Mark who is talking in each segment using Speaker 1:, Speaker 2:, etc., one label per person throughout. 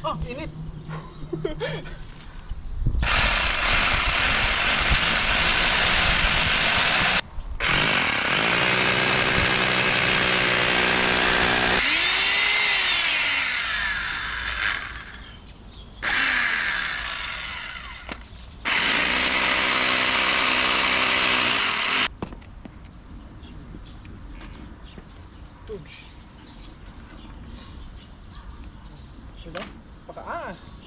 Speaker 1: Ah, init. Diba? Pakaas.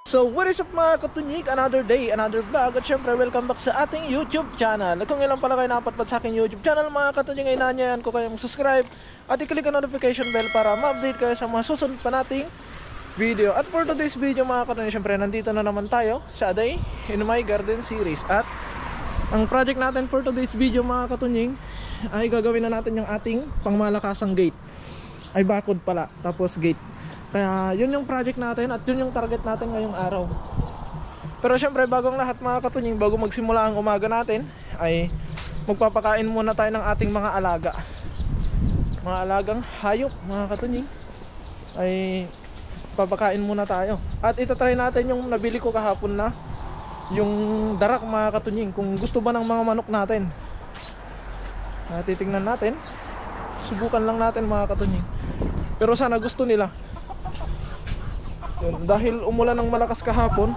Speaker 1: So what is up mga katunyik? Another day, another vlog. At syempre welcome back sa ating YouTube channel. At kung ilan pala kayo napatpat sa aking YouTube channel mga katunyik, ay nanyayan ko kayong subscribe at i-click ang notification bell para ma-update kayo sa mga susunod pa nating video. At for today's video mga katunyik, syempre nandito na naman tayo sa A Day in My Garden series. At ang project natin for today's video mga katunyik ay gagawin na natin yung ating pangmalakasang gate. Ay bakod pala, tapos gate. Kaya yun yung project natin at yun yung target natin ngayong araw. Pero syempre bagong lahat mga katunying, bago magsimula ang umaga natin, ay magpapakain muna tayo ng ating mga alaga. Mga alagang hayop mga katunying, ay papakain muna tayo. At itatry natin yung nabili ko kahapon na yung darak mga katunying, kung gusto ba ng mga manok natin. Titingnan natin, subukan lang natin mga katunying. Pero sana gusto nila. Yun, dahil umulan ng malakas kahapon,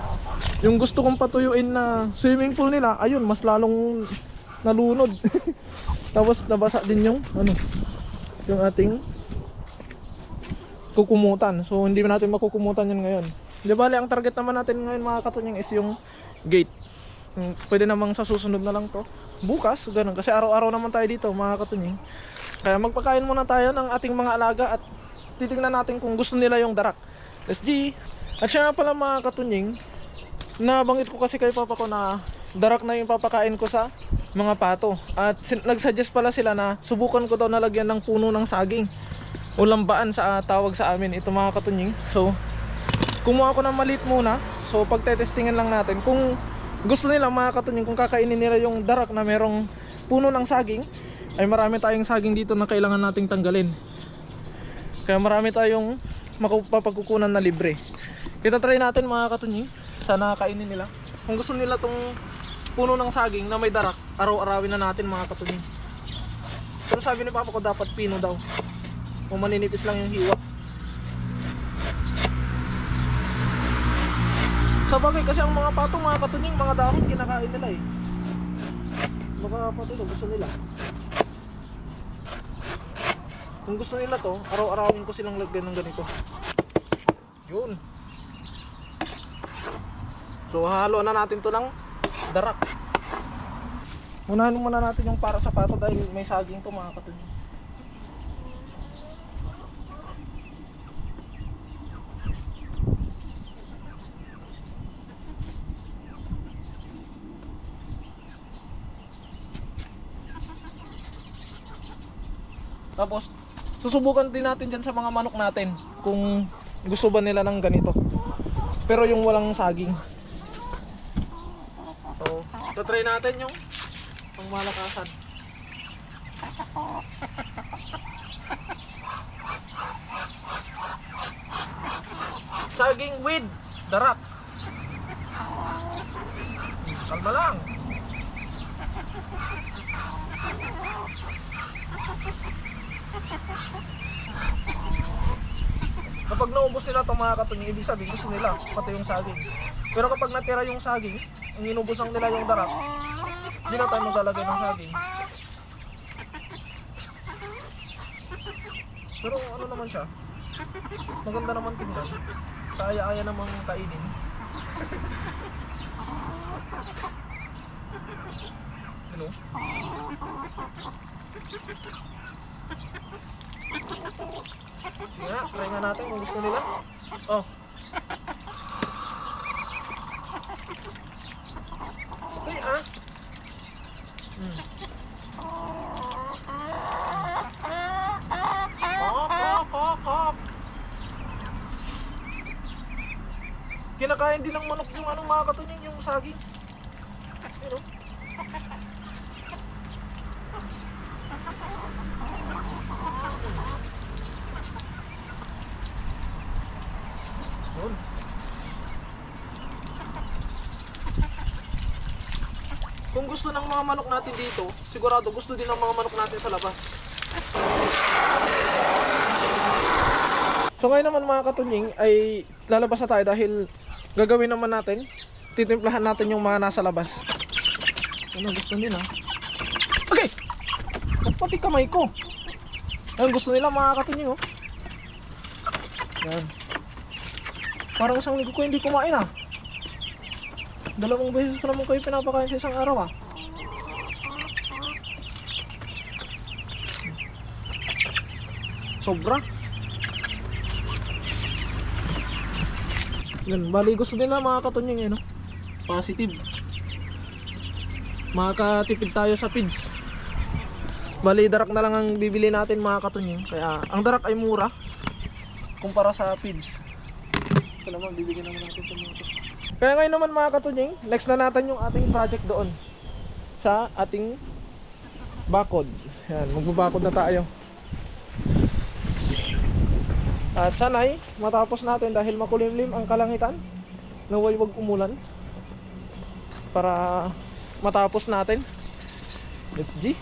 Speaker 1: yung gusto kong patuyuin na swimming pool nila, ayun, mas lalong nalunod. Tapos nabasa din yung yung ating kukumutan. So hindi natin makukumutan yun ngayon. Di bali, ang target naman natin ngayon mga katunying is yung gate. Pwede namang sa susunod na lang to, bukas, ganun. Kasi araw-araw naman tayo dito mga katunying. Kaya magpakain muna tayo ng ating mga alaga at titingnan natin kung gusto nila yung darak. SG. At siya nga pala mga katunying, nabanggit ko kasi kay papa ko na darak na yung papakain ko sa mga pato. At nagsuggest pala sila na subukan ko daw nalagyan ng puno ng saging o lambaan sa tawag sa amin ito mga katunying. So kumuha ko ng maliit muna. So pagtetestingan lang natin kung gusto nila mga katunying, kung kakainin nila yung darak na merong puno ng saging, ay marami tayong saging dito na kailangan nating tanggalin. Kaya marami tayong mapagkukunan na libre. Kita try natin mga katunying, sana kainin nila. Kung gusto nila tong puno ng saging na may darak, araw-arawin na natin mga katunying. Pero sabi ni papa ko dapat pino daw, o maninipis lang yung hiwa. Sa bagay kasi ang mga pato mga katunying, mga dahon kinakain nila eh. Mga pato ito gusto nila. Kung gusto nila to, araw-arawin ko silang lagyan ng ganito. Yun. So haluan na natin to ng darak. Unahin muna natin yung para sa pato dahil may saging to mga katunying. Tapos susubukan din natin dyan sa mga manok natin kung gusto ba nila ng ganito, pero yung walang saging. So tatry natin yung pangmalakasan. Saging with darak. Kalma lang. Kapag naubos nila itong mga katunying, ibig sabihin gusto nila pati yung saging. Pero kapag natira yung saging, ang inubos lang nila yung darak, hindi na tayo maglalagay ng saging. Pero ano naman siya, maganda naman tingnan, kaya-aya namang kainin. Ano? Sige nga, try nga natin kung gusto nila. Oh. Okay ah. Kok. Kinakain din ng manok yung mga katunying, yung saging. Pero Yun. Kung gusto ng mga manok natin dito, sigurado gusto din ng mga manok natin sa labas. So ngayon naman mga katunying ay lalabas na tayo dahil gagawin naman natin, titimplahan natin yung mga nasa labas. Ano gusto nila? Okay! Pati kamay ko. Ayun, gusto nila mga katunying oh. Yan. Parang isang linggo ko hindi kumain ah. 2 beses ko naman kayo pinapakain sa isang araw ah. Sobra. Yan, bali gusto nila mga katunying no? Positive. Makakatipid tayo sa feeds. Bali darak na lang ang bibili natin mga katunying. Kaya ang darak ay mura kumpara sa feeds. Ito naman bibigyan naman natin ito mga. Kaya ngayon naman mga katunying, next na natin yung ating project doon sa ating bakod. Yan, magbabakod na tayo. At sanay matapos natin dahil makulimlim ang kalangitan, naway wag umulan para matapos natin. Let's G.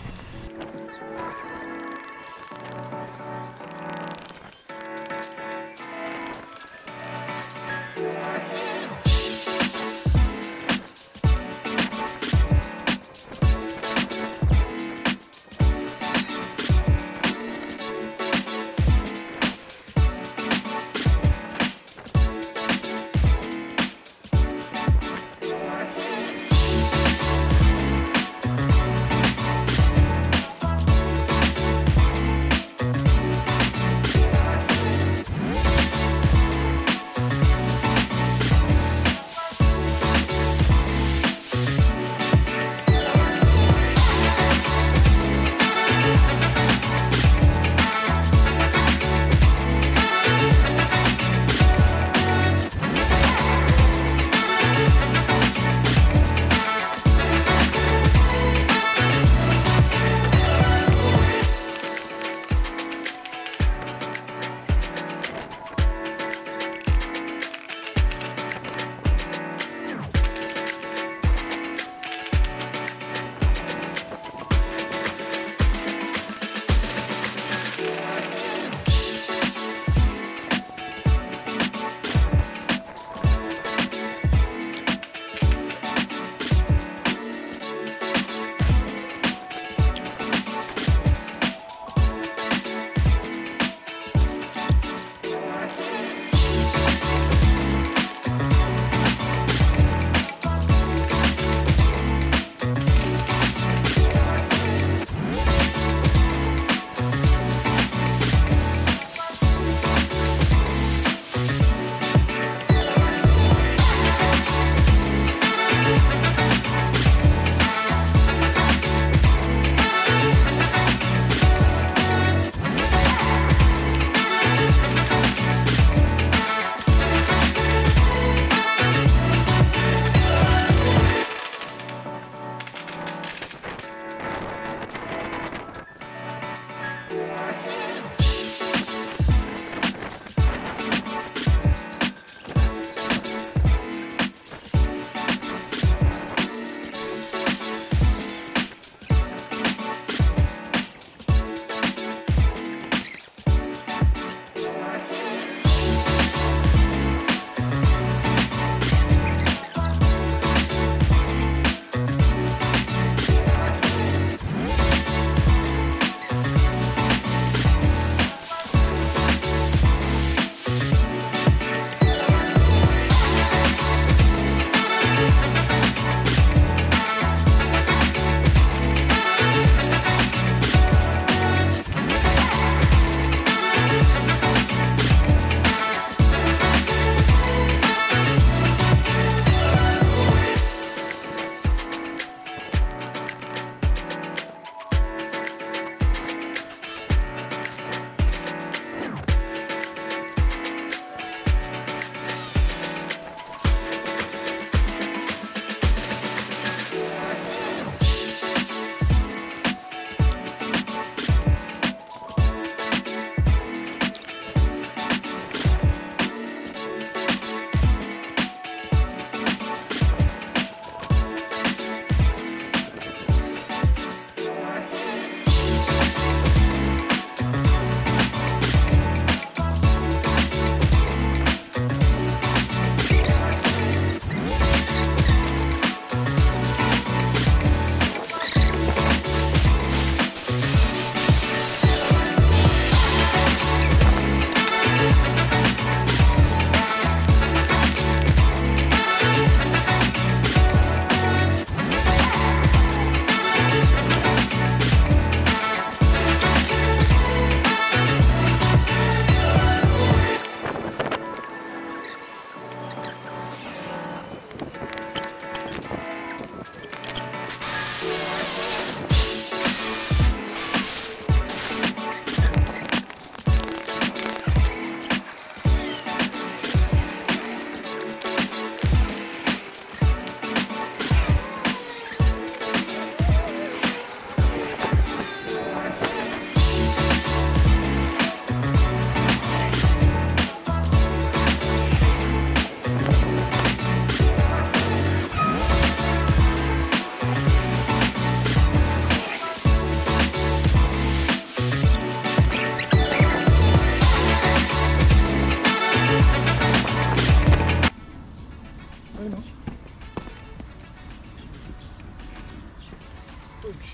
Speaker 1: Uj.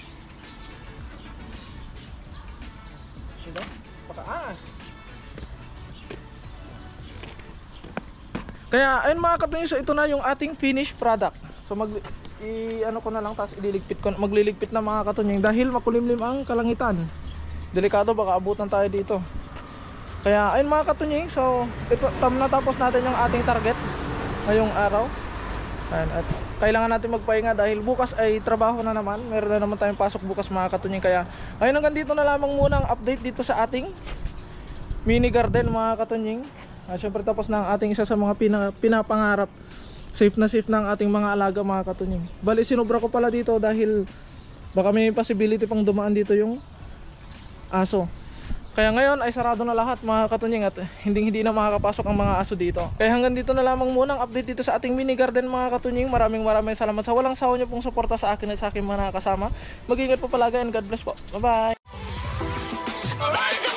Speaker 1: Diba? Pakaangas. Kaya ayun mga katunying, so ito na yung ating finished product. So ano ko na lang, tapos magliligpit na mga katunying dahil makulimlim ang kalangitan. Delikado, baka abutan tayo dito. Kaya ayun mga katunying, so ito natapos natin yung ating target ngayong araw. Ayun, at kailangan natin magpahinga dahil bukas ay trabaho na naman. Meron na naman tayong pasok bukas mga katunying. Kaya ayun, hanggang dito na lamang muna ang update dito sa ating mini garden mga katunying. At syempre tapos na ang ating isa sa mga pinapangarap. Safe na ang ating mga alaga mga katunying. Bali sinubra ko pala dito dahil baka may possibility pang dumaan dito yung aso. Kaya ngayon ay sarado na lahat mga katunying at hindi na makakapasok ang mga aso dito. Kaya hanggang dito na lamang muna ang update dito sa ating mini garden mga katunying. Maraming salamat sa walang sawa niyo pong suporta sa akin at sa aking mga nakakasama. Mag-ingat po palagi and God bless po. Bye bye.